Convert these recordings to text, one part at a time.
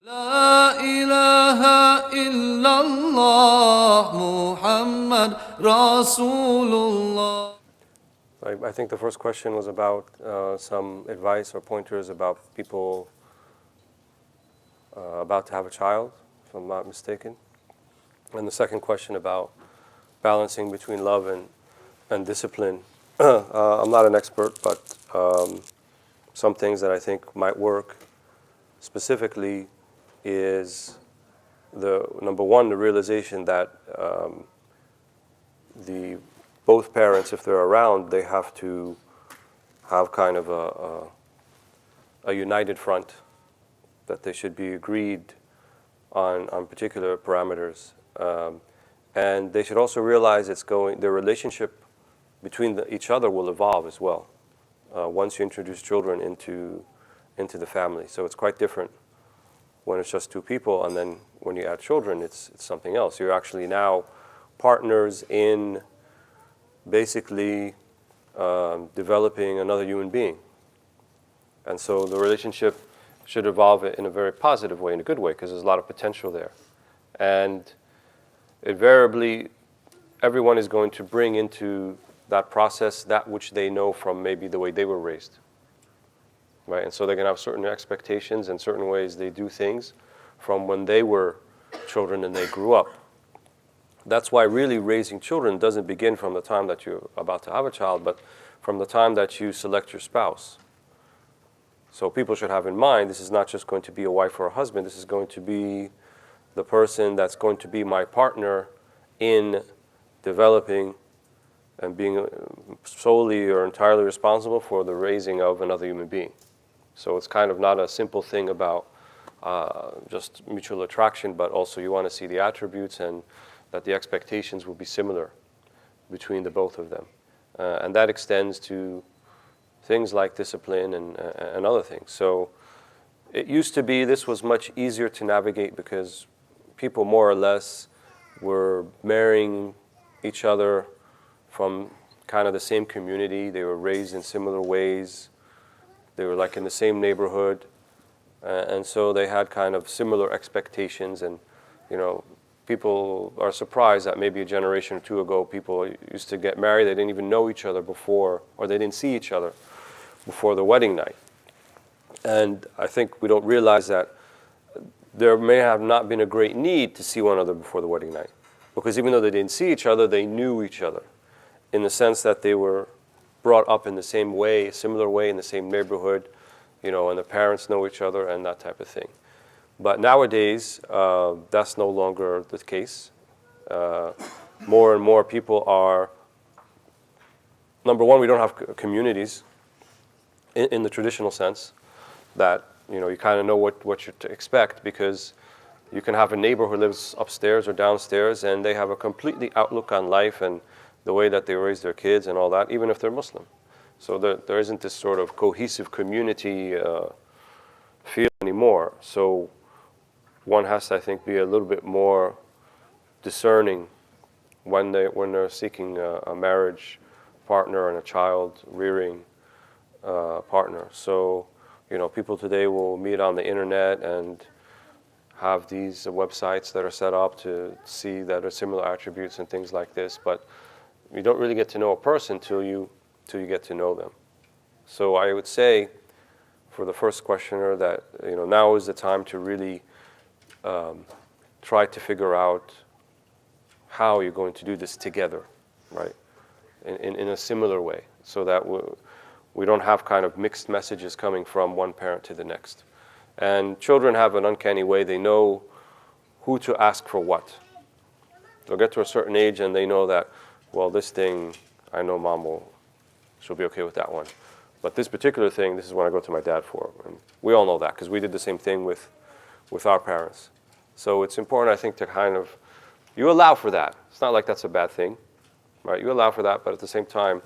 لا إله إلا الله محمد رسول الله. I think the first question was about some advice or pointers about people about to have a child, if I'm not mistaken. And the second question about balancing between love and discipline. I'm not an expert, but some things that I think might work specifically is number one, the realization that both parents, if they're around, they have to have kind of a united front, that they should be agreed on particular parameters. And they should also realize their relationship between each other will evolve as well once you introduce children into the family. So it's quite different when it's just two people, and then when you add children, it's something else. You're actually now partners in basically developing another human being. And so the relationship should evolve in a very positive way, in a good way, because there's a lot of potential there. And invariably, everyone is going to bring into that process that which they know from maybe the way they were raised. Right? And so they're going to have certain expectations and certain ways they do things from when they were children and they grew up. That's why really raising children doesn't begin from the time that you're about to have a child, but from the time that you select your spouse. So people should have in mind, this is not just going to be a wife or a husband, this is going to be the person that's going to be my partner in developing and being solely or entirely responsible for the raising of another human being. So it's kind of not a simple thing about just mutual attraction, but also you want to see the attributes and that the expectations will be similar between the both of them. And that extends to things like discipline and other things. So it used to be this was much easier to navigate because people more or less were marrying each other from kind of the same community. They were raised in similar ways. They were like in the same neighborhood. And so they had kind of similar expectations. And, you know, people are surprised that maybe a generation or two ago, people used to get married. They didn't even know each other before, or they didn't see each other before the wedding night. And I think we don't realize that there may have not been a great need to see one another before the wedding night. Because even though they didn't see each other, they knew each other in the sense that they were brought up in the same way, similar way, in the same neighborhood, you know, and the parents know each other and that type of thing. But nowadays, that's no longer the case. More and more people are, number one, we don't have communities in the traditional sense that, you know, you kind of know what you expect, because you can have a neighbor who lives upstairs or downstairs and they have a completely outlook on life and the way that they raise their kids and all that, even if they're Muslim. So there isn't this sort of cohesive community feel anymore. So one has to, I think, be a little bit more discerning when they're seeking a marriage partner and a child rearing partner. So, you know, people today will meet on the internet and have these websites that are set up to see that are similar attributes and things like this, but you don't really get to know a person till you get to know them. So I would say, for the first questioner, that, you know, now is the time to really try to figure out how you're going to do this together, right? In a similar way, so that we don't have kind of mixed messages coming from one parent to the next. And children have an uncanny way, they know who to ask for what. They'll get to a certain age and they know that, well, this thing, I know she'll be okay with that one. But this particular thing, this is what I go to my dad for. And we all know that, because we did the same thing with our parents. So it's important, I think, to kind of, you allow for that. It's not like that's a bad thing, right? You allow for that, but at the same time,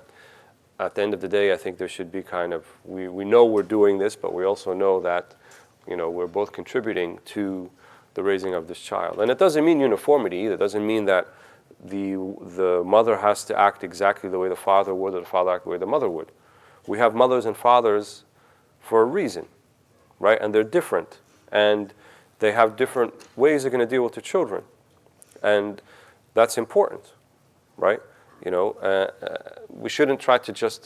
at the end of the day, I think there should be kind of, we know we're doing this, but we also know that, you know, we're both contributing to the raising of this child. And it doesn't mean uniformity either. It doesn't mean that the mother has to act exactly the way the father would, or the father act the way the mother would. We have mothers and fathers for a reason, right? And they're different. And they have different ways they're going to deal with their children. And that's important, right? We shouldn't try to just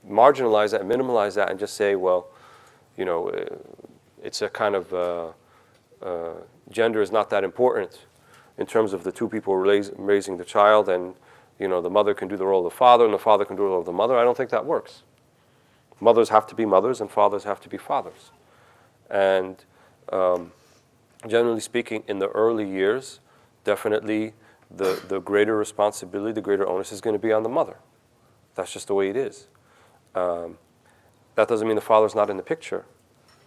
marginalize that and minimalize that and just say, well, it's a kind of gender is not that important in terms of the two people raising the child, and the mother can do the role of the father and the father can do the role of the mother. I don't think that works. Mothers have to be mothers and fathers have to be fathers. And generally speaking, in the early years, definitely the greater responsibility, the greater onus is going to be on the mother. That's just the way it is. That doesn't mean the father's not in the picture,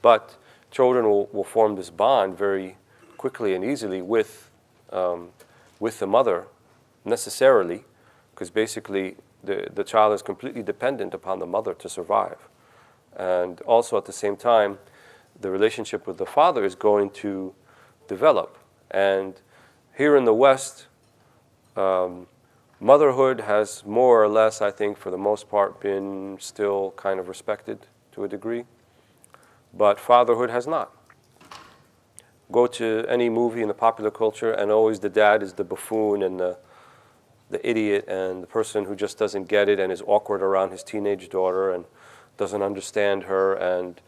but children will form this bond very quickly and easily with the mother, necessarily, because basically the child is completely dependent upon the mother to survive. And also at the same time, the relationship with the father is going to develop. And here in the West, motherhood has more or less, I think, for the most part, been still kind of respected to a degree, but fatherhood has not. Go to any movie in the popular culture, and always the dad is the buffoon and the idiot and the person who just doesn't get it and is awkward around his teenage daughter and doesn't understand her, and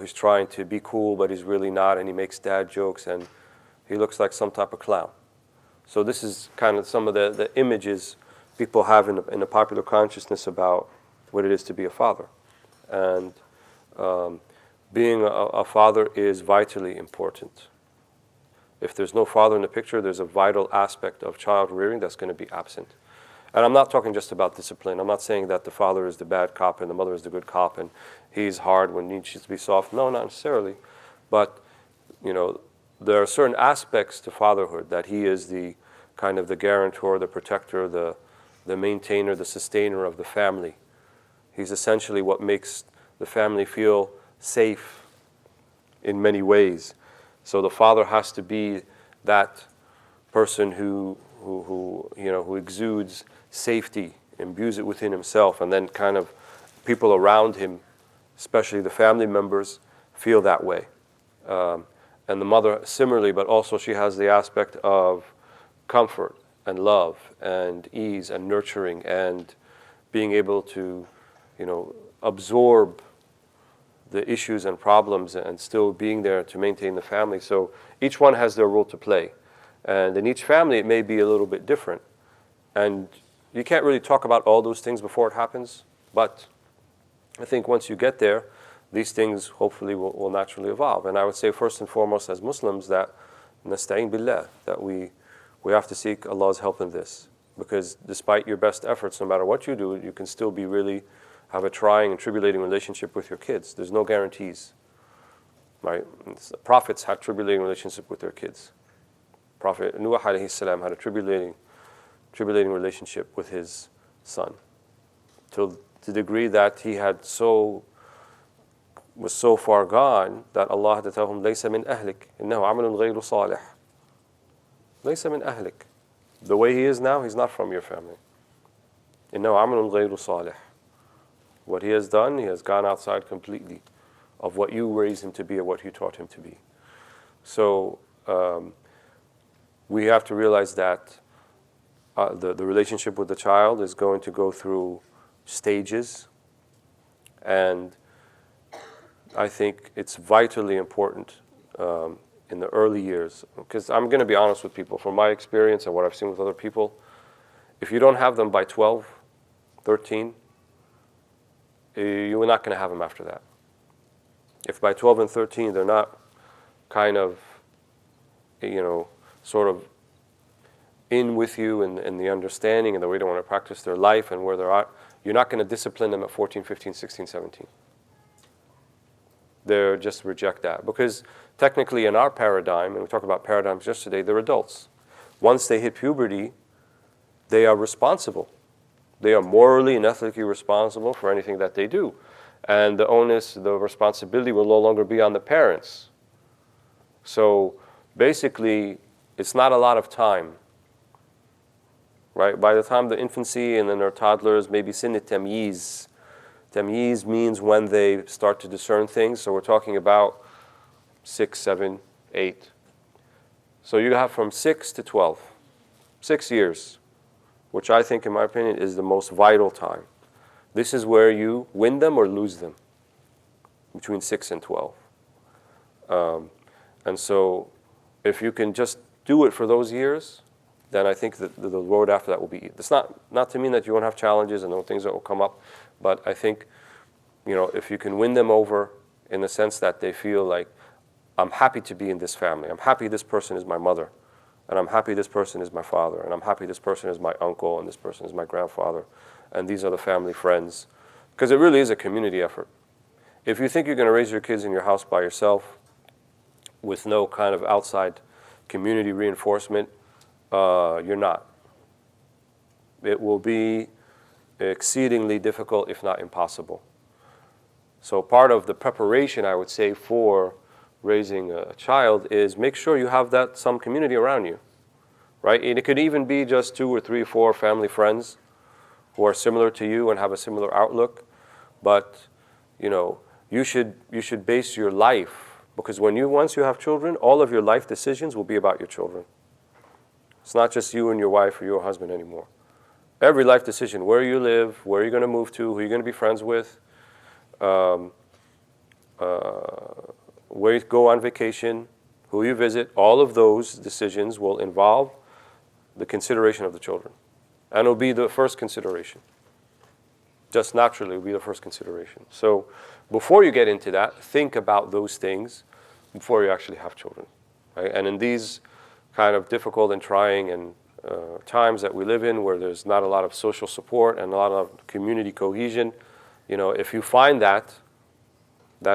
he's trying to be cool but he's really not, and he makes dad jokes and he looks like some type of clown. So this is kind of some of the images people have in the popular consciousness about what it is to be a father. And being a father is vitally important. If there's no father in the picture, there's a vital aspect of child rearing that's going to be absent. And I'm not talking just about discipline. I'm not saying that the father is the bad cop and the mother is the good cop and he's hard when he needs to be soft. No, not necessarily. But, there are certain aspects to fatherhood that he is the kind of the guarantor, the protector, the maintainer, the sustainer of the family. He's essentially what makes the family feel safe in many ways. So the father has to be that person who exudes safety, imbues it within himself, and then kind of people around him, especially the family members, feel that way. And the mother similarly, but also she has the aspect of comfort and love and ease and nurturing and being able to, absorb the issues and problems and still being there to maintain the family. So each one has their role to play. And in each family, it may be a little bit different. And you can't really talk about all those things before it happens, but I think once you get there, these things hopefully will naturally evolve. And I would say first and foremost as Muslims that nasta'in billah, that we have to seek Allah's help in this. Because despite your best efforts, no matter what you do, you can still have a trying and tribulating relationship with your kids. There's no guarantees, right? The prophets had tribulating relationship with their kids. Prophet Nuh alayhi salam had a tribulating relationship with his son, to the degree that he was so far gone that Allah had to tell him, "Laysa min ahlik, innahu amalun ghayru salih." Laysa min ahlik. The way he is now, he's not from your family. Innahu amalun ghayru salih. What he has done, he has gone outside completely of what you raised him to be or what you taught him to be. So we have to realize that the relationship with the child is going to go through stages, and I think it's vitally important in the early years, because I'm going to be honest with people, from my experience and what I've seen with other people, if you don't have them by 12, 13, you're not going to have them after that. If by 12 and 13 they're not kind of, sort of in with you and the understanding and the way they want to practice their life and where they're at, you're not going to discipline them at 14, 15, 16, 17. They're just reject that. Because technically in our paradigm, and we talked about paradigms yesterday, they're adults. Once they hit puberty, they are responsible. They are morally and ethically responsible for anything that they do. And the onus, the responsibility will no longer be on the parents. So basically, it's not a lot of time. Right? By the time the infancy and then they're toddlers, maybe sin tamyiz. Tamyiz means when they start to discern things. So we're talking about 6, 7, 8. So you have from 6 to 12, 6 years, which I think, in my opinion, is the most vital time. This is where you win them or lose them, between 6 and 12. And so if you can just do it for those years, then I think that the road after that will be, it's not to mean that you won't have challenges and no things that will come up, but I think, if you can win them over in the sense that they feel like, I'm happy to be in this family, I'm happy this person is my mother, and I'm happy this person is my father, and I'm happy this person is my uncle, and this person is my grandfather, and these are the family friends, because it really is a community effort. If you think you're going to raise your kids in your house by yourself with no kind of outside community reinforcement, you're not. It will be exceedingly difficult, if not impossible. So part of the preparation, I would say, for raising a child is make sure you have some community around you, right? And it could even be just 2 or 3 or 4 family friends who are similar to you and have a similar outlook. But, you should base your life, because once you have children, all of your life decisions will be about your children. It's not just you and your wife or your husband anymore. Every life decision, where you live, where you're going to move to, who you're going to be friends with, where you go on vacation, who you visit, all of those decisions will involve the consideration of the children. And it'll be the first consideration. Just naturally, it'll be the first consideration. So before you get into that, think about those things before you actually have children. Right? And in these kind of difficult and trying and times that we live in, where there's not a lot of social support and a lot of community cohesion, if you find that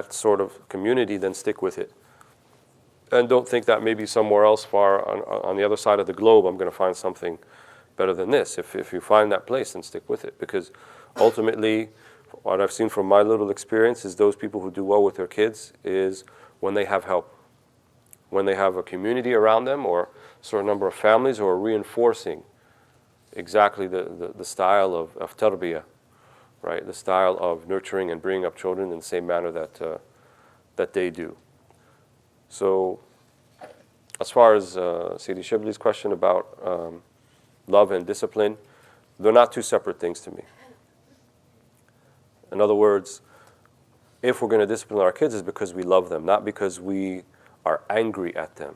sort of community, then stick with it. And don't think that maybe somewhere else far on the other side of the globe, I'm going to find something better than this. If you find that place, then stick with it. Because ultimately, what I've seen from my little experience is those people who do well with their kids is when they have help. When they have a community around them or a certain number of families who are reinforcing exactly the style of tarbiyah, right? The style of nurturing and bringing up children in the same manner that they do. So as far as Sidi Shibli's question about love and discipline, they're not two separate things to me. In other words, if we're going to discipline our kids, it's because we love them, not because we are angry at them,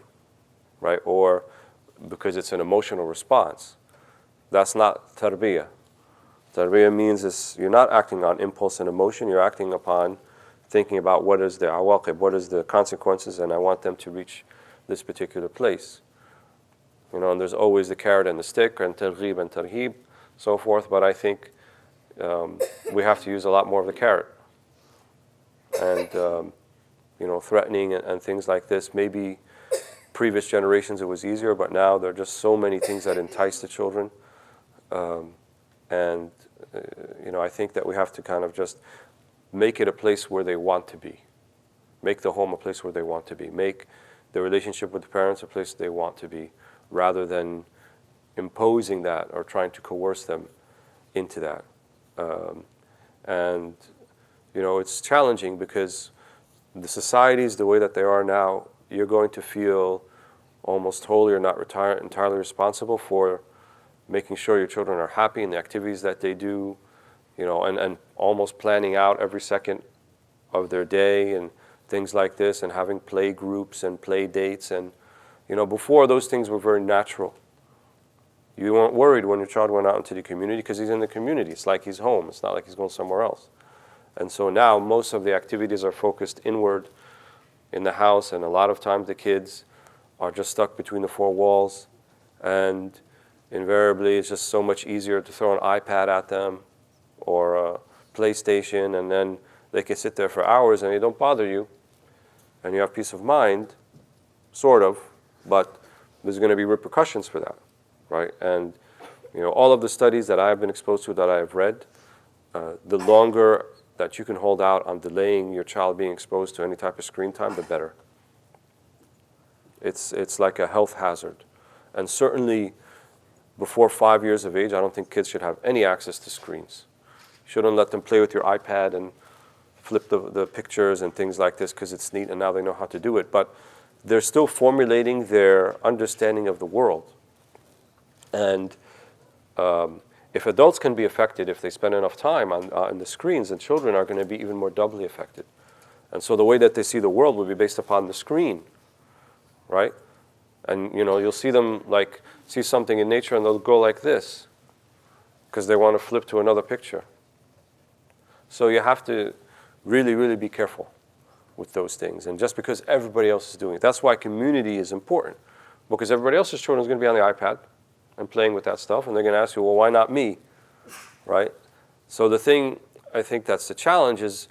right? Or because it's an emotional response. That's not tarbiyah. Tarbiyah means you're not acting on impulse and emotion, you're acting upon thinking about what is the awaqib, what is the consequences, and I want them to reach this particular place. And there's always the carrot and the stick, and targhib and tarhib, so forth, but I think we have to use a lot more of the carrot. And, threatening and things like this. Maybe previous generations it was easier, but now there are just so many things that entice the children. I think that we have to kind of just make it a place where they want to be. Make the home a place where they want to be. Make the relationship with the parents a place they want to be, rather than imposing that or trying to coerce them into that. It's challenging because the societies, the way that they are now, you're going to feel almost wholly or not entirely responsible for making sure your children are happy in the activities that they do, and almost planning out every second of their day and things like this, and having play groups and play dates. And, before those things were very natural. You weren't worried when your child went out into the community because he's in the community. It's like he's home. It's not like he's going somewhere else. And so now most of the activities are focused inward in the house, and a lot of times the kids are just stuck between the 4 walls, and invariably it's just so much easier to throw an iPad at them or a PlayStation, and then they can sit there for hours and they don't bother you, and you have peace of mind, sort of, but there's going to be repercussions for that, right? And all of the studies that I've been exposed to, that I have read, the longer that you can hold out on delaying your child being exposed to any type of screen time, the better. It's like a health hazard. And certainly before 5 years of age, I don't think kids should have any access to screens. You shouldn't let them play with your iPad and flip the pictures and things like this because it's neat and now they know how to do it. But they're still formulating their understanding of the world. And if adults can be affected if they spend enough time on the screens, then children are going to be even more doubly affected. And so the way that they see the world will be based upon the screen, right? And you'll see them see something in nature and they'll go like this because they want to flip to another picture. So you have to really, really be careful with those things. And just because everybody else is doing it, that's why community is important, because everybody else's children is going to be on the iPad and playing with that stuff, and they're going to ask you, well, why not me, right? So the thing, I think that's the challenge is,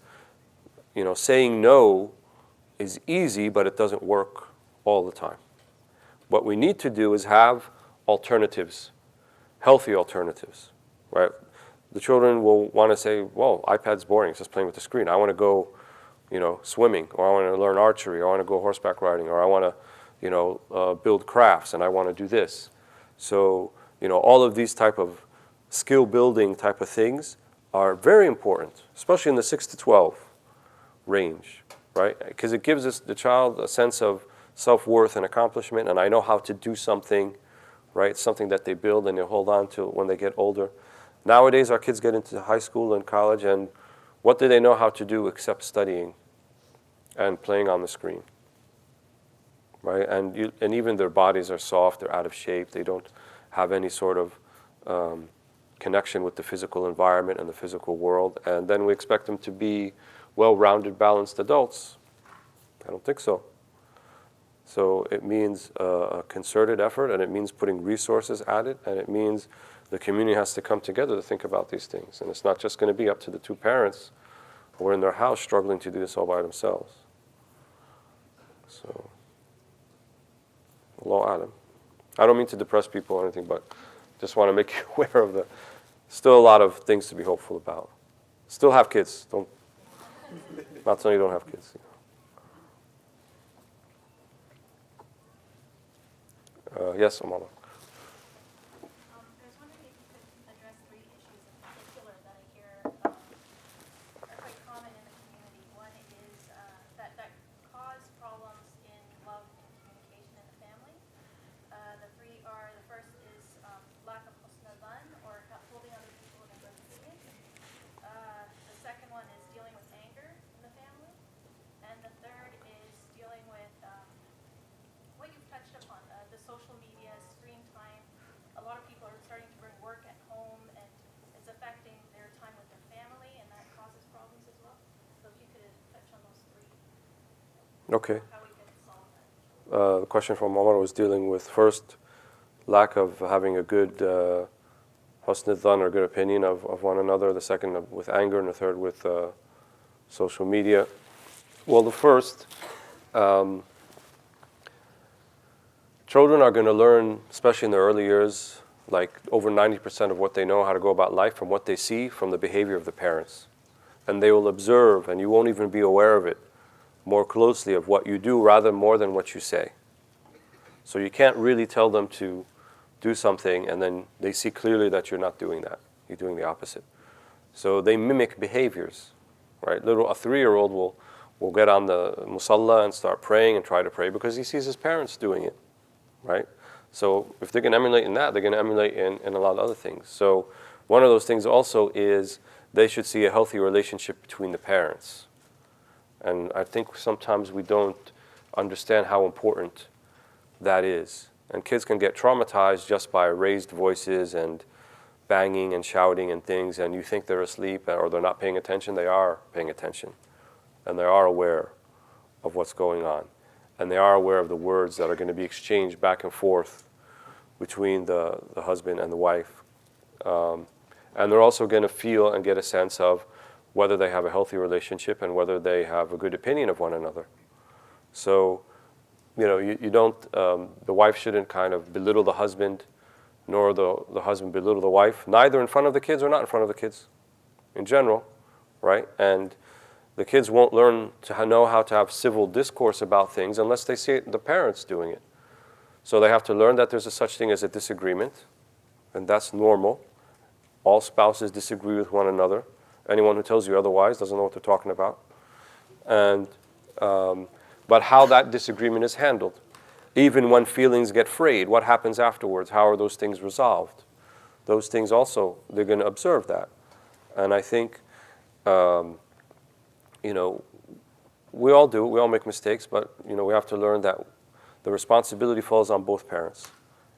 saying no is easy, but it doesn't work all the time. What we need to do is have alternatives, healthy alternatives, right? The children will want to say, well, iPad's boring, it's just playing with the screen. I want to go, swimming, or I want to learn archery, or I want to go horseback riding, or I want to, build crafts, and I want to do this. So, all of these type of skill building type of things are very important, especially in the 6 to 12 range, right? Because it gives the child a sense of self-worth and accomplishment, and I know how to do something, right? Something that they build and they hold on to when they get older. Nowadays, our kids get into high school and college, and what do they know how to do except studying and playing on the screen, right? And even their bodies are soft, they're out of shape, they don't have any sort of connection with the physical environment and the physical world, and then we expect them to be well-rounded, balanced adults. I don't think so. So it means a concerted effort, and it means putting resources at it, and it means the community has to come together to think about these things. And it's not just going to be up to the two parents who are in their house struggling to do this all by themselves. So, Allahu A'lam. I don't mean to depress people or anything, but just want to make you aware of still a lot of things to be hopeful about. Still have kids. Not saying you don't have kids. Yes, Amala. I was wondering if you could address 3 issues in particular that I hear are quite common in the community. One is that cause problems in love and communication in the family. The 3 are, the first is lack of husna dhan, or holding other people in a good opinion. The second one is dealing with anger in the family. And the third is dealing with what you've touched upon, the social media, screen time. A lot of people are starting to bring work at home, and it's affecting their time with their family, and that causes problems as well. So if you could touch on those 3. Okay. How we can solve that. The question from Omar was dealing with, first, lack of having a good husn dhan or good opinion of one another, the second with anger, and the third with social media. Well, the first, children are going to learn, especially in the early years, like over 90% of what they know how to go about life from what they see from the behavior of the parents. And they will observe, and you won't even be aware of it, more closely of what you do rather more than what you say. So you can't really tell them to do something and then they see clearly that you're not doing that. You're doing the opposite. So they mimic behaviors, right? A 3-year-old will get on the musalla and start praying and try to pray because he sees his parents doing it, right? So if they can emulate in that, they're going to emulate in a lot of other things. So one of those things also is they should see a healthy relationship between the parents. And I think sometimes we don't understand how important that is. And kids can get traumatized just by raised voices and banging and shouting and things, and you think they're asleep or they're not paying attention. They are paying attention, and they are aware of what's going on. And they are aware of the words that are going to be exchanged back and forth between the husband and the wife. And they're also going to feel and get a sense of whether they have a healthy relationship and whether they have a good opinion of one another. So, you don't, the wife shouldn't kind of belittle the husband, nor the husband belittle the wife, neither in front of the kids or not in front of the kids, in general, right? And the kids won't learn to know how to have civil discourse about things unless they see the parents doing it. So they have to learn that there's a such thing as a disagreement, and that's normal. All spouses disagree with one another. Anyone who tells you otherwise doesn't know what they're talking about. And but how that disagreement is handled. Even when feelings get frayed, what happens afterwards? How are those things resolved? Those things also, they're going to observe that. And I think, you know, we all do, we all make mistakes, but, you know, we have to learn that the responsibility falls on both parents,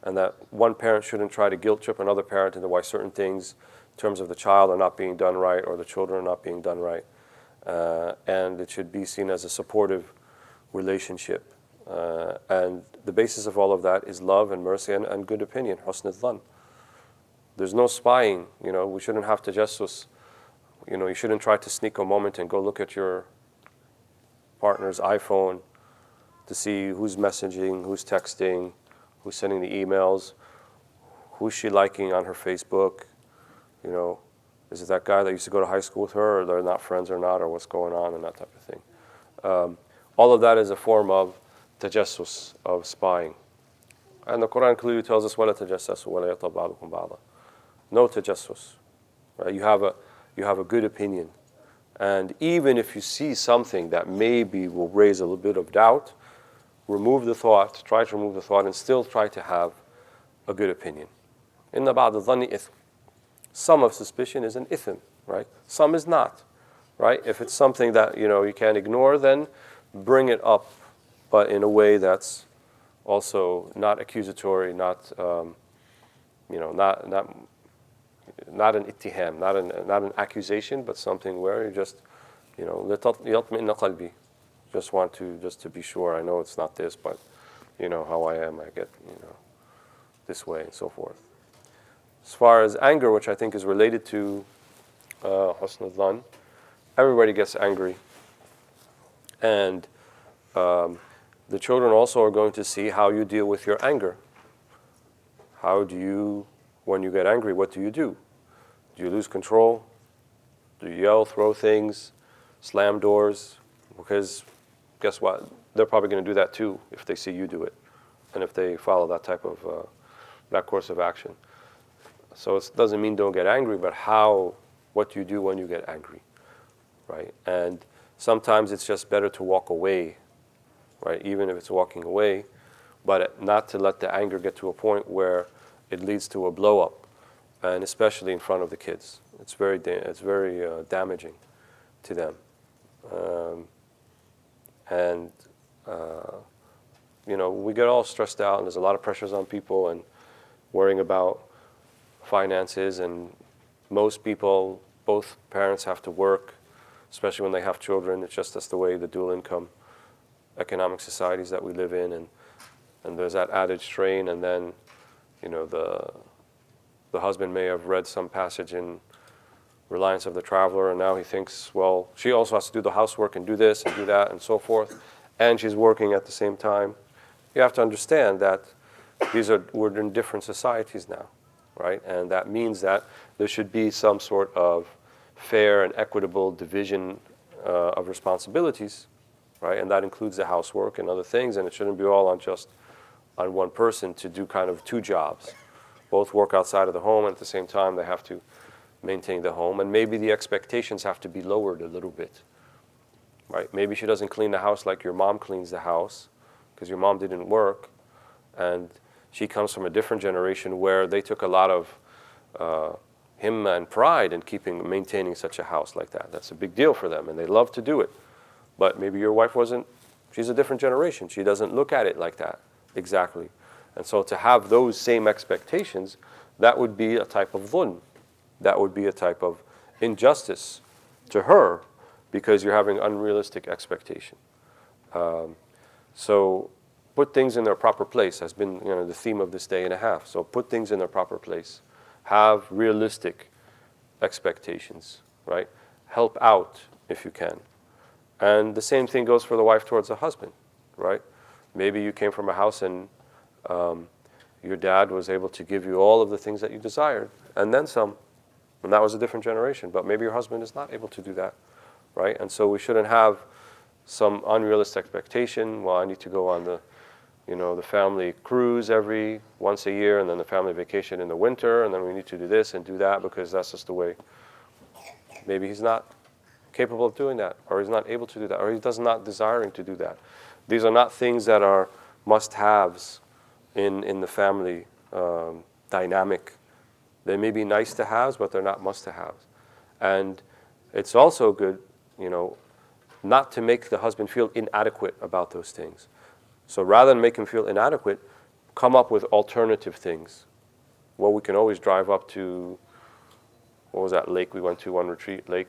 and that one parent shouldn't try to guilt trip another parent into why certain things in terms of the child are not being done right or the children are not being done right. And it should be seen as a supportive relationship. And the basis of all of that is love and mercy and good opinion, husn al-dhan. There's no spying, you know, we shouldn't have tajassus. You know, you shouldn't try to sneak a moment and go look at your partner's iPhone to see who's messaging, who's texting, who's sending the emails, who's she liking on her Facebook, you know, is it that guy that used to go to high school with her, or they're not friends or not, or what's going on, and that type of thing. All of that is a form of tajassus, of spying. And the Quran clearly tells us, وَلَا تَجَسَّسُوا وَلَا يَغْتَبْ بَعْضُكُمْ بَعْضًا. No tajassus. Right? You have a good opinion. And even if you see something that maybe will raise a little bit of doubt, remove the thought, try to remove the thought, and still try to have a good opinion. إِنَّ بَعْضَ الظَّنِّ إِثْمٌ. Some of suspicion is an ithm, right? Some is not, right? If it's something that, you know, you can't ignore, then bring it up, but in a way that's also not accusatory, not, you know, not an ittiham, not an accusation, but something where you just, you know, يَطْمِئِنَّ قَلْبِي. Just want to, just to be sure, I know it's not this, but, you know, how I am, I get, you know, this way and so forth. As far as anger, which I think is related to husn al-dhan, everybody gets angry. And the children also are going to see how you deal with your anger. How do you, when you get angry, what do you do? Do you lose control? Do you yell, throw things, slam doors? Because guess what? They're probably going to do that too if they see you do it, and if they follow that type of, that course of action. So it doesn't mean don't get angry, but what do you do when you get angry, right? And sometimes it's just better to walk away, right? Even if it's walking away, but not to let the anger get to a point where it leads to a blow up, and especially in front of the kids. It's very damaging to them. You know, we get all stressed out, and there's a lot of pressures on people, and worrying about finances, and most people, both parents have to work, especially when they have children. It's just that's the way the dual income economic societies that we live in, and there's that added strain. And then, you know, the husband may have read some passage in Reliance of the Traveler, and now he thinks, well, she also has to do the housework and do this and do that and so forth, and she's working at the same time. You have to understand that we're in different societies now, right? And that means that there should be some sort of fair and equitable division of responsibilities, right? And that includes the housework and other things, and it shouldn't be all on one person to do kind of two jobs. Both work outside of the home, and at the same time they have to maintain the home, and maybe the expectations have to be lowered a little bit, right? Maybe she doesn't clean the house like your mom cleans the house, because your mom didn't work, and she comes from a different generation where they took a lot of himma and pride in maintaining such a house like that. That's a big deal for them, and they love to do it. But maybe your wife she's a different generation. She doesn't look at it like that exactly. And so to have those same expectations, that would be a type of dhulm. That would be a type of injustice to her, because you're having unrealistic expectation. So put things in their proper place has been, you know, the theme of this day and a half. So put things in their proper place. Have realistic expectations, right? Help out if you can. And the same thing goes for the wife towards the husband, right? Maybe you came from a house and your dad was able to give you all of the things that you desired, and then some. And that was a different generation. But maybe your husband is not able to do that, right? And so we shouldn't have some unrealistic expectation. Well, I need to go on the family cruise once a year, and then the family vacation in the winter, and then we need to do this and do that because that's just the way. Maybe he's not capable of doing that, or he's not able to do that, or he does not desiring to do that. These are not things that are must-haves in the family dynamic. They may be nice to haves, but they're not must-to-haves. And it's also good, not to make the husband feel inadequate about those things. So rather than make him feel inadequate, come up with alternative things. Well, we can always drive up to, what was that lake we went to on retreat? Lake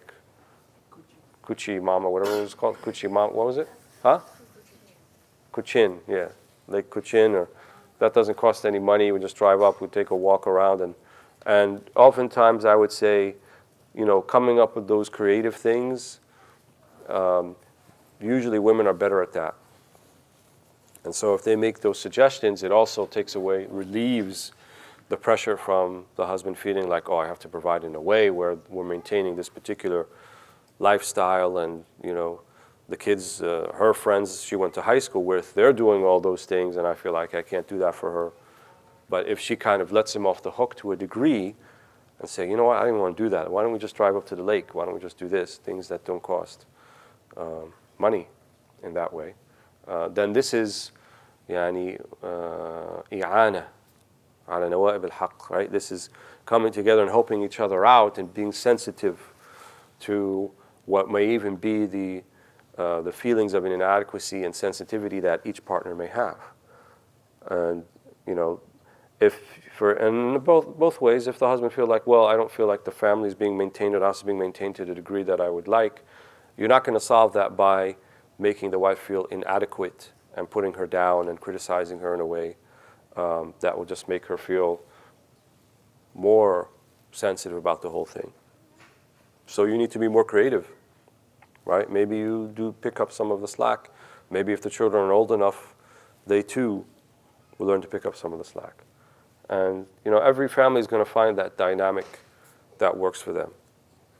Kuchi Mama, whatever it was called. Kuchi Mama, what was it? Huh? Kuchin, yeah. Lake Kuchin, or that doesn't cost any money. We just drive up, we take a walk around, and oftentimes I would say, coming up with those creative things, usually women are better at that. And so if they make those suggestions, it also takes away, relieves the pressure from the husband feeling like, oh, I have to provide in a way where we're maintaining this particular lifestyle, and the kids, her friends she went to high school with, they're doing all those things, and I feel like I can't do that for her. But if she kind of lets him off the hook to a degree and say, you know what, I don't want to do that. Why don't we just drive up to the lake? Why don't we just do this? Things that don't cost money in that way. Then this is يعني إعانة على نوائب الحق, right? This is coming together and helping each other out and being sensitive to what may even be the feelings of an inadequacy and sensitivity that each partner may have. And and both ways, if the husband feels like, well, I don't feel like the family is being maintained or the house is being maintained to the degree that I would like, you're not going to solve that by making the wife feel inadequate and putting her down and criticizing her in a way that will just make her feel more sensitive about the whole thing. So you need to be more creative, right? Maybe you do pick up some of the slack. Maybe if the children are old enough, they too will learn to pick up some of the slack. And every family is going to find that dynamic that works for them.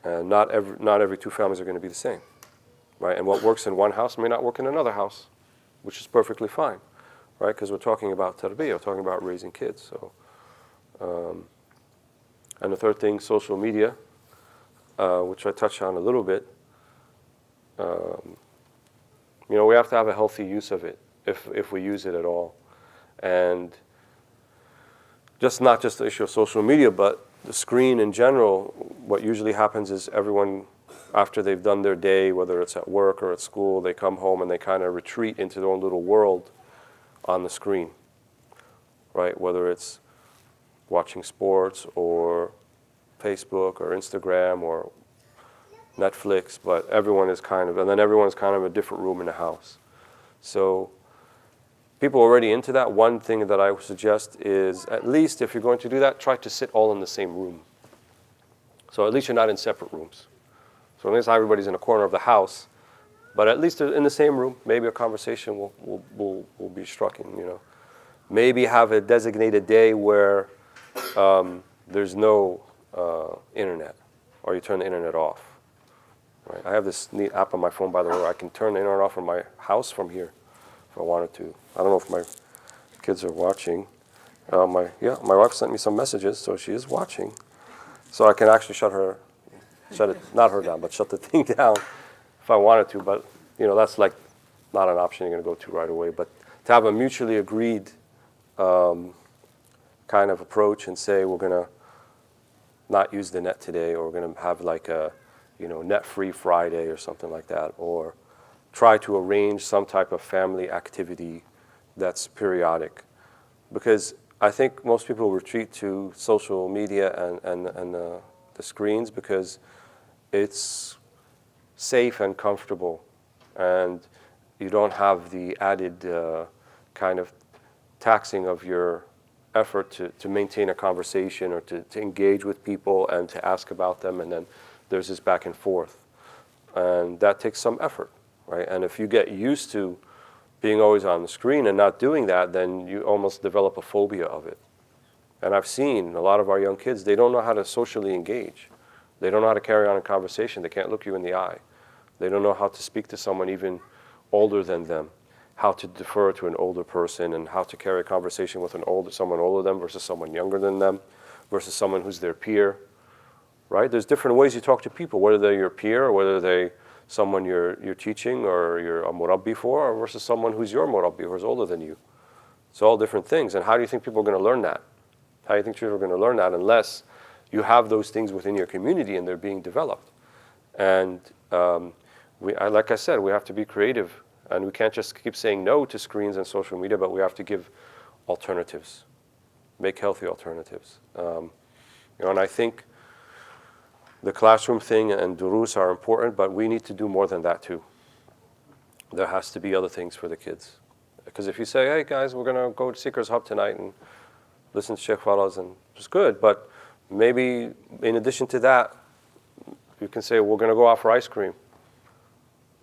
And not every two families are going to be the same, right? And what works in one house may not work in another house, which is perfectly fine, right? Because we're talking about tarbiyah, we're talking about raising kids. So, and the third thing, social media, which I touched on a little bit. We have to have a healthy use of it if we use it at all, and not just the issue of social media, but the screen in general. What usually happens is everyone, after they've done their day, whether it's at work or at school, they come home and they kind of retreat into their own little world on the screen, right? Whether it's watching sports or Facebook or Instagram or Netflix, but everyone is and then everyone's kind of a different room in the house. So people are already into that. One thing that I would suggest is, at least if you're going to do that, try to sit all in the same room. So at least you're not in separate rooms. So at least everybody's in a corner of the house, but at least in the same room, maybe a conversation will be struck in, Maybe have a designated day where there's no internet, or you turn the internet off. Right? I have this neat app on my phone, by the way, where I can turn the internet off from my house from here if I wanted to. I don't know if my kids are watching. My wife sent me some messages, so she is watching. So I can actually shut the thing down if I wanted to. But that's like not an option you're going to go to right away. But to have a mutually agreed kind of approach and say, we're going to not use the net today, or we're going to have like a net-free Friday or something like that, or try to arrange some type of family activity that's periodic. Because I think most people retreat to social media and the screens because it's safe and comfortable, and you don't have the added kind of taxing of your effort to maintain a conversation or to engage with people and to ask about them, and then there's this back and forth. And that takes some effort, right? And if you get used to being always on the screen and not doing that, then you almost develop a phobia of it. And I've seen a lot of our young kids, they don't know how to socially engage. They don't know how to carry on a conversation. They can't look you in the eye. They don't know how to speak to someone even older than them, how to defer to an older person, and how to carry a conversation with someone older than them versus someone younger than them versus someone who's their peer. Right? There's different ways you talk to people, whether they're your peer or whether someone you're teaching or you're a murabbi for, or versus someone who's your murabbi, who's older than you. It's all different things. And how do you think people are going to learn that? How do you think children are going to learn that unless you have those things within your community and they're being developed? And like I said, we have to be creative. And we can't just keep saying no to screens and social media, but we have to give alternatives, make healthy alternatives. And I think the classroom thing and durus are important, but we need to do more than that too. There has to be other things for the kids. Because if you say, hey guys, we're going to go to Seekers Hub tonight and listen to Shaykh Walead, and it's good, but maybe in addition to that, you can say, we're going to go out for ice cream.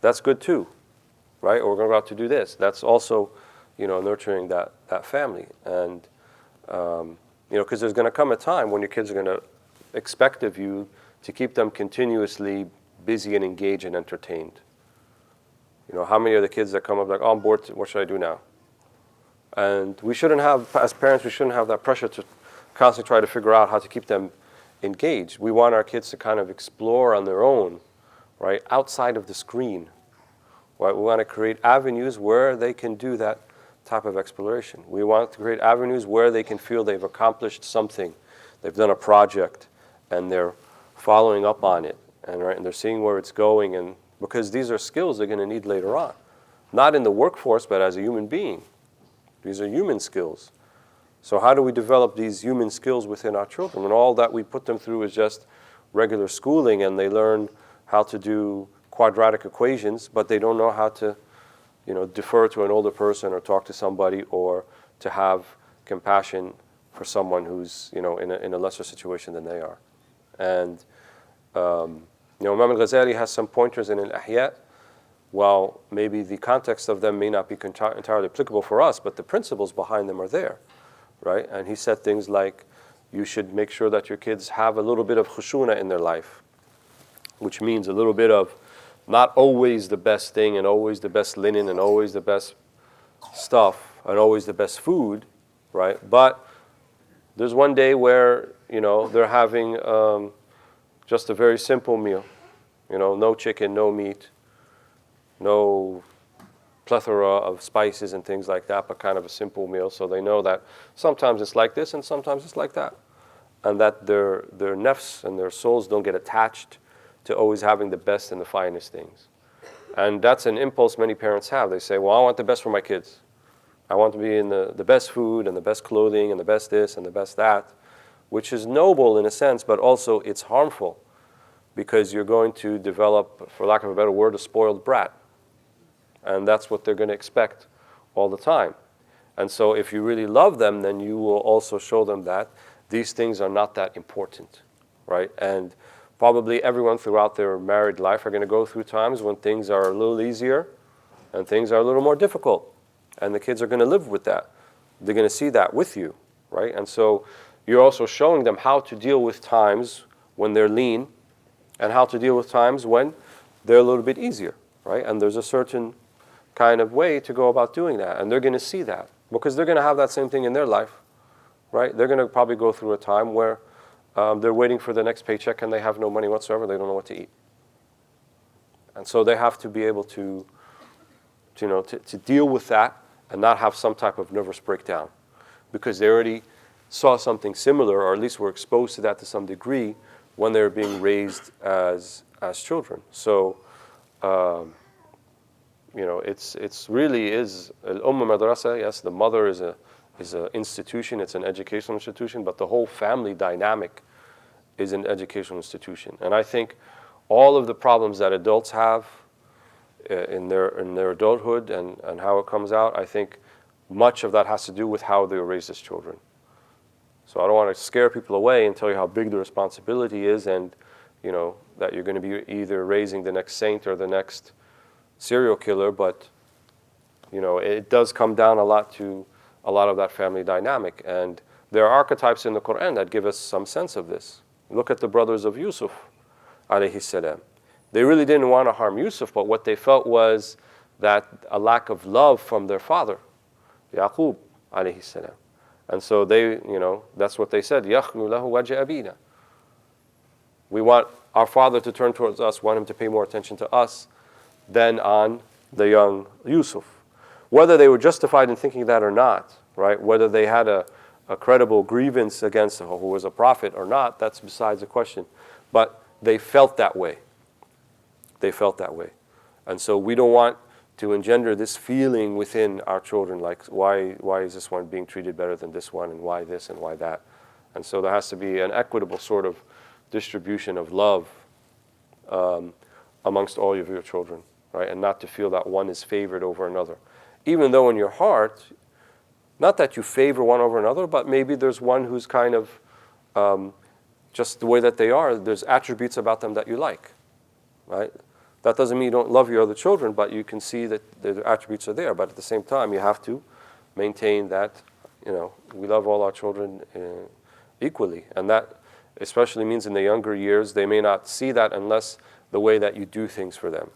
That's good too, right? Or we're going to go out to do this. That's also, nurturing that family. And, because there's going to come a time when your kids are going to expect of you to keep them continuously busy and engaged and entertained. How many are the kids that come up like, oh, I'm bored, what should I do now? And we shouldn't have, as parents, we shouldn't have that pressure to constantly try to figure out how to keep them engaged. We want our kids to kind of explore on their own, right, outside of the screen. Right? We want to create avenues where they can do that type of exploration. We want to create avenues where they can feel they've accomplished something. They've done a project, and they're following up on it, and they're seeing where it's going, and because these are skills they're going to need later on. Not in the workforce, but as a human being. These are human skills. So how do we develop these human skills within our children? When all that we put them through is just regular schooling, and they learn how to do quadratic equations, but they don't know how to, defer to an older person or talk to somebody or to have compassion for someone who's, in a lesser situation than they are. And, Imam al-Ghazali has some pointers in Al-Ihya. While maybe the context of them may not be entirely applicable for us, but the principles behind them are there, right? And he said things like, you should make sure that your kids have a little bit of khushuna in their life, which means a little bit of not always the best thing and always the best linen and always the best stuff and always the best food, right? But there's one day where, they're having just a very simple meal, no chicken, no meat, no plethora of spices and things like that, but kind of a simple meal. So they know that sometimes it's like this and sometimes it's like that. And that their nafs and their souls don't get attached to always having the best and the finest things. And that's an impulse many parents have. They say, well, I want the best for my kids. I want to be in the best food and the best clothing and the best this and the best that, which is noble in a sense, but also it's harmful because you're going to develop, for lack of a better word, a spoiled brat. And that's what they're going to expect all the time. And so if you really love them, then you will also show them that these things are not that important, right? And probably everyone throughout their married life are going to go through times when things are a little easier and things are a little more difficult. And the kids are going to live with that. They're going to see that with you, right? And so you're also showing them how to deal with times when they're lean and how to deal with times when they're a little bit easier, right? And there's a certain kind of way to go about doing that. And they're going to see that because they're going to have that same thing in their life, right? They're going to probably go through a time where they're waiting for the next paycheck and they have no money whatsoever. They don't know what to eat. And so they have to be able to deal with that and not have some type of nervous breakdown because they already saw something similar, or at least were exposed to that to some degree when they were being raised as children. So, it's really is al-umma madrasa. Yes, the mother is a institution. It's an educational institution, but the whole family dynamic is an educational institution. And I think all of the problems that adults have in their adulthood and how it comes out, I think much of that has to do with how they were raised as children. So I don't want to scare people away and tell you how big the responsibility is and, that you're going to be either raising the next saint or the next serial killer, but, it does come down a lot to a lot of that family dynamic. And there are archetypes in the Quran that give us some sense of this. Look at the brothers of Yusuf, alayhi salam. They really didn't want to harm Yusuf, but what they felt was that a lack of love from their father, Yaqub, alayhi salam. And so they, that's what they said, يَخْلُ لَهُ وَجْهَ أَبِينَا. We want our father to turn towards us, want him to pay more attention to us than on the young Yusuf. Whether they were justified in thinking that or not, right? Whether they had a credible grievance against who was a prophet or not, that's besides the question. But they felt that way. They felt that way. And so we don't want to engender this feeling within our children, like why is this one being treated better than this one, and why this and why that. And so there has to be an equitable sort of distribution of love amongst all of your children, right? And not to feel that one is favored over another. Even though in your heart, not that you favor one over another, but maybe there's one who's kind of just the way that they are, there's attributes about them that you like, right? That doesn't mean you don't love your other children, but you can see that the attributes are there. But at the same time, you have to maintain that, we love all our children equally. And that especially means in the younger years, they may not see that unless the way that you do things for them.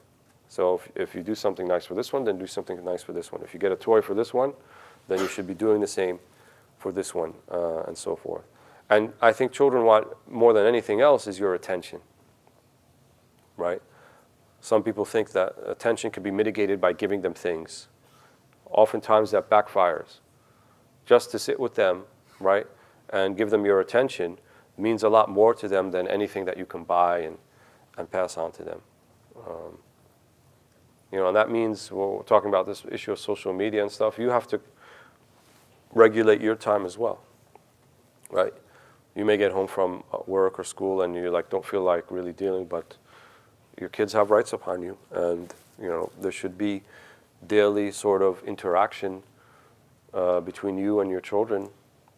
So if you do something nice for this one, then do something nice for this one. If you get a toy for this one, then you should be doing the same for this one, and so forth. And I think children want, more than anything else, is your attention, right? Some people think that attention can be mitigated by giving them things. Oftentimes that backfires. Just to sit with them, right, and give them your attention means a lot more to them than anything that you can buy and pass on to them. And that means, we're talking about this issue of social media and stuff, you have to regulate your time as well, right? You may get home from work or school and you don't feel like really dealing, but your kids have rights upon you, and there should be daily sort of interaction between you and your children,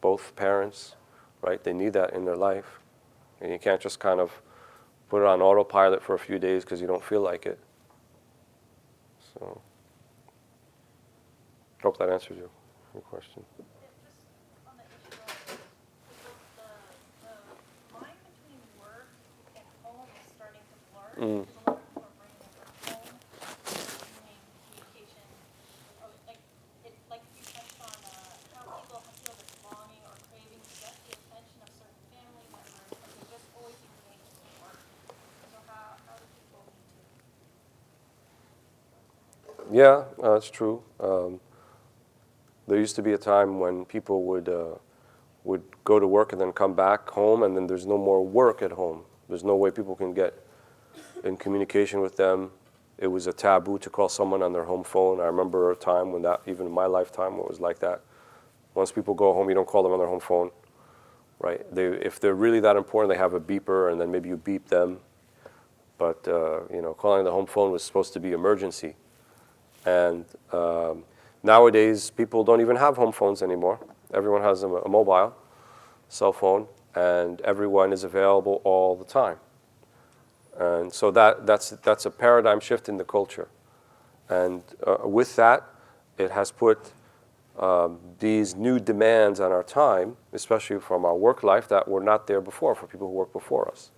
both parents, right? They need that in their life, and you can't just kind of put it on autopilot for a few days because you don't feel like it. So, hope that answers your question. Just on the issue of the line between work and home is starting to blur. There's a lot of people are bringing their work home, doing communication. Like you touched on how people feel this longing or craving to get the attention of certain family members, but they're just always engaged in work. So how do people need to? Yeah, that's true. There used to be a time when people would go to work and then come back home, and then there's no more work at home. There's no way people can get in communication with them. It was a taboo to call someone on their home phone. I remember a time when that, even in my lifetime, it was like that. Once people go home, you don't call them on their home phone, right? If they're really that important, they have a beeper, and then maybe you beep them. But calling the home phone was supposed to be emergency. And nowadays, people don't even have home phones anymore. Everyone has a mobile cell phone, and everyone is available all the time. And so that's a paradigm shift in the culture. And with that, it has put these new demands on our time, especially from our work life, that were not there before for people who worked before us.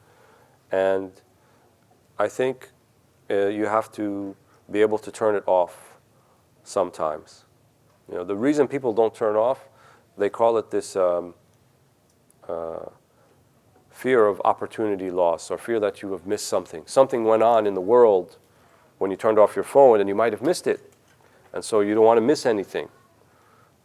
And I think you have to be able to turn it off sometimes. The reason people don't turn off, they call it this fear of opportunity loss, or fear that you have missed something. Something went on in the world when you turned off your phone and you might have missed it. And so you don't want to miss anything.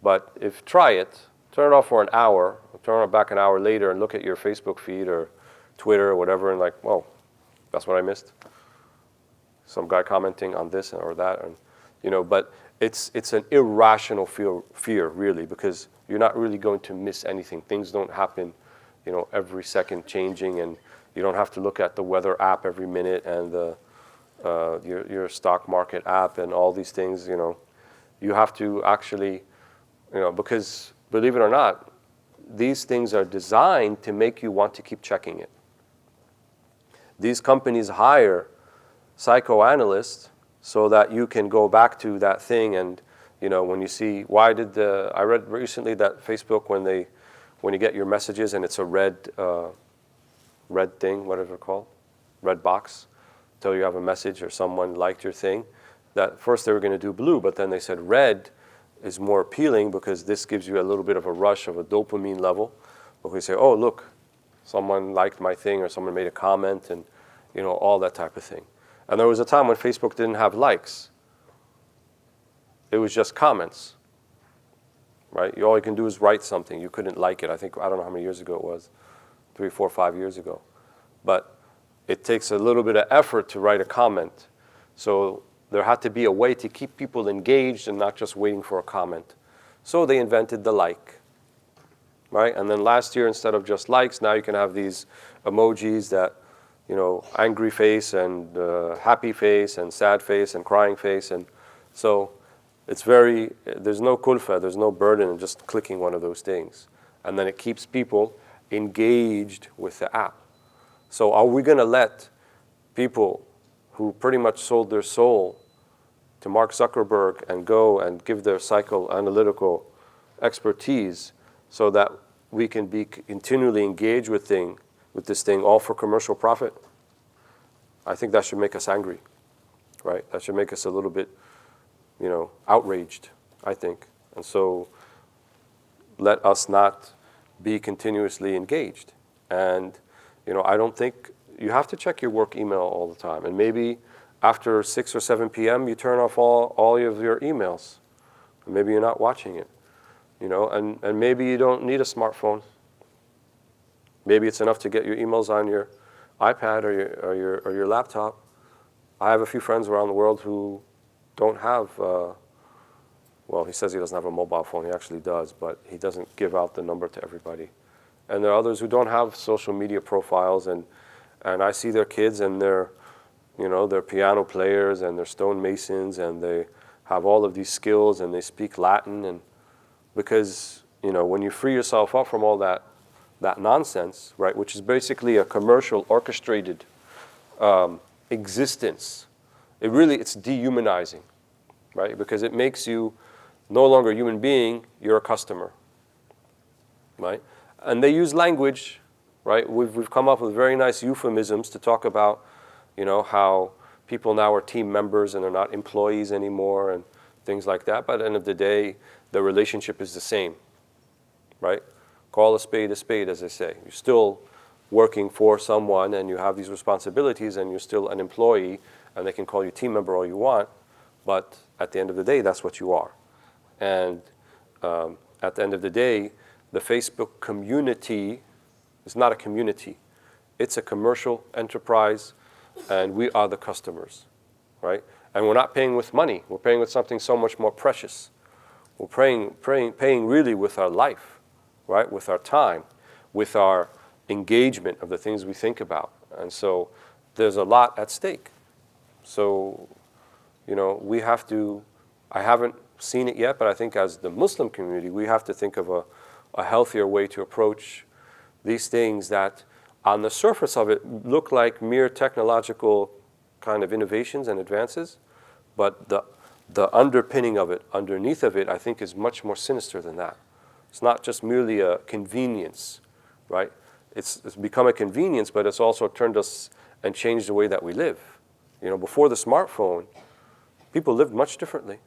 But try it, turn it off for an hour, turn it back an hour later and look at your Facebook feed or Twitter or whatever, and whoa, that's what I missed. Some guy commenting on this or that, and but it's an irrational fear really, because you're not really going to miss anything. Things don't happen, every second changing, and you don't have to look at the weather app every minute and your stock market app and all these things. You have to actually, because believe it or not, these things are designed to make you want to keep checking it. These companies hire psychoanalysts so that you can go back to that thing, and when you see I read recently that Facebook, when you get your messages and it's a red thing, whatever it's called, red box, tell you have a message or someone liked your thing, that first they were going to do blue, but then they said red is more appealing because this gives you a little bit of a rush of a dopamine level. But we say, oh look, someone liked my thing or someone made a comment, and all that type of thing. And there was a time when Facebook didn't have likes. It was just comments, right? All you can do is write something. You couldn't like it. I don't know how many years ago it was, 3, 4, 5 years ago. But it takes a little bit of effort to write a comment. So there had to be a way to keep people engaged and not just waiting for a comment. So they invented the like, right? And then last year, instead of just likes, now you can have these emojis that, angry face and happy face and sad face and crying face. And so there's no kulfa, there's no burden in just clicking one of those things. And then it keeps people engaged with the app. So are we going to let people who pretty much sold their soul to Mark Zuckerberg and go and give their psychoanalytical expertise so that we can be continually engaged with this thing, all for commercial profit? I think that should make us angry, right? That should make us a little bit, outraged, I think. And so let us not be continuously engaged. And, I don't think you have to check your work email all the time. And maybe after 6 or 7 p.m., you turn off all of your emails. Maybe you're not watching it, and maybe you don't need a smartphone. Maybe it's enough to get your emails on your iPad or your laptop. I have a few friends around the world who don't have, he says he doesn't have a mobile phone. He actually does, but he doesn't give out the number to everybody. And there are others who don't have social media profiles, and I see their kids, and they're piano players, and they're stonemasons, and they have all of these skills, and they speak Latin, and because when you free yourself up from all that nonsense, right, which is basically a commercial orchestrated existence, it's dehumanizing, right? Because it makes you no longer a human being, you're a customer, right? And they use language, right? We've come up with very nice euphemisms to talk about, how people now are team members and they're not employees anymore and things like that. But at the end of the day, the relationship is the same, right? Call a spade, as they say. You're still working for someone and you have these responsibilities and you're still an employee, and they can call you team member all you want, but at the end of the day, that's what you are. And at the end of the day, the Facebook community is not a community. It's a commercial enterprise, and we are the customers, right? And we're not paying with money. We're paying with something so much more precious. We're paying really with our life, right? With our time, with our engagement of the things we think about. And so there's a lot at stake. So, we have to, I haven't seen it yet, but I think as the Muslim community, we have to think of a healthier way to approach these things that on the surface of it look like mere technological kind of innovations and advances, but the underpinning of it, underneath of it, I think is much more sinister than that. It's not just merely a convenience, right? It's become a convenience, but it's also turned us and changed the way that we live. Before the smartphone, people lived much differently.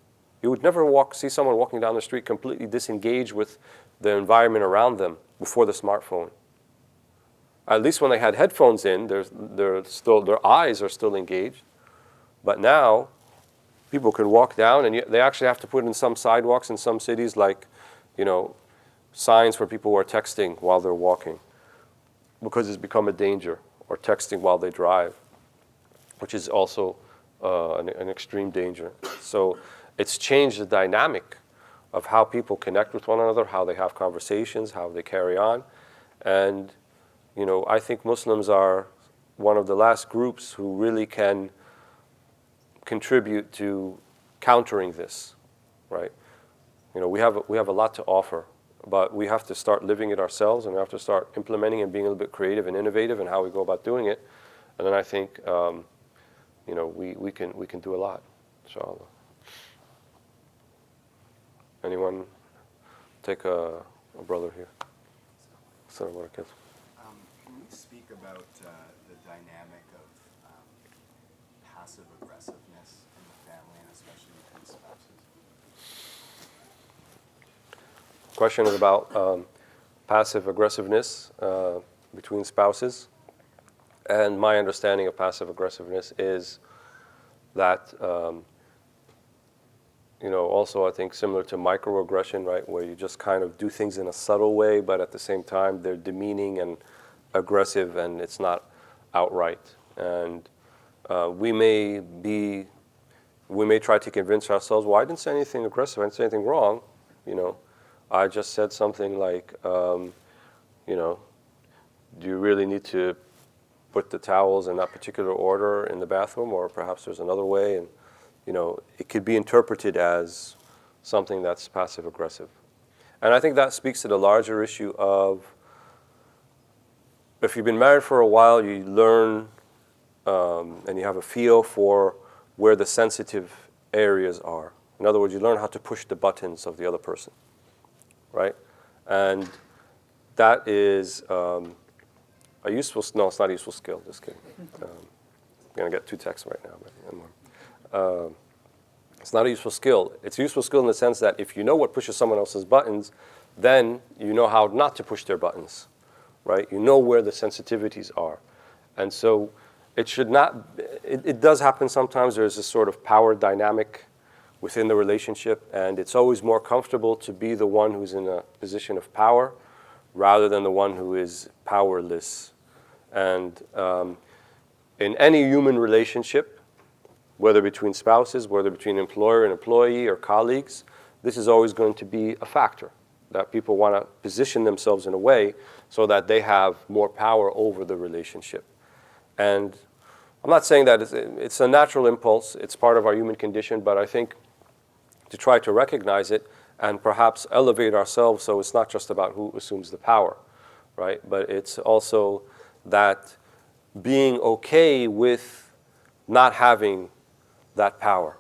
You would never see someone walking down the street completely disengaged with the environment around them before the smartphone. At least when they had headphones in, their eyes are still engaged. But now, people can walk down, and they actually have to put in some sidewalks in some cities, like, signs for people who are texting while they're walking, because it's become a danger, or texting while they drive, which is also an extreme danger. So it's changed the dynamic of how people connect with one another, how they have conversations, how they carry on. And, I think Muslims are one of the last groups who really can contribute to countering this, right? We have a lot to offer, but we have to start living it ourselves, and we have to start implementing and being a little bit creative and innovative in how we go about doing it. And then I think, we can do a lot, inshallah. Anyone take a brother here? Assalamu alaikum. Can we speak about the dynamic of passive aggressiveness in the family, and especially between spouses? Question is about passive aggressiveness between spouses. And my understanding of passive aggressiveness is that, also I think similar to microaggression, right, where you just kind of do things in a subtle way, but at the same time they're demeaning and aggressive, and it's not outright. And we may try to convince ourselves, well, I didn't say anything aggressive, I didn't say anything wrong, I just said something like, do you really need to put the towels in that particular order in the bathroom, or perhaps there's another way? And it could be interpreted as something that's passive aggressive. And I think that speaks to the larger issue of, if you've been married for a while, you learn and you have a feel for where the sensitive areas are. In other words, you learn how to push the buttons of the other person, right? And that is a useful, no, it's not a useful skill, just kidding. I'm going to get 2 texts right now, but no more. It's not a useful skill. It's a useful skill in the sense that if you know what pushes someone else's buttons, then you know how not to push their buttons, right? You know where the sensitivities are. And so it should not, it does happen sometimes. There's this sort of power dynamic within the relationship, and it's always more comfortable to be the one who's in a position of power rather than the one who is powerless. And in any human relationship, whether between spouses, whether between employer and employee or colleagues, this is always going to be a factor, that people want to position themselves in a way so that they have more power over the relationship. And I'm not saying that it's a natural impulse, it's part of our human condition, but I think to try to recognize it and perhaps elevate ourselves so it's not just about who assumes the power, right? But it's also that being okay with not having that power.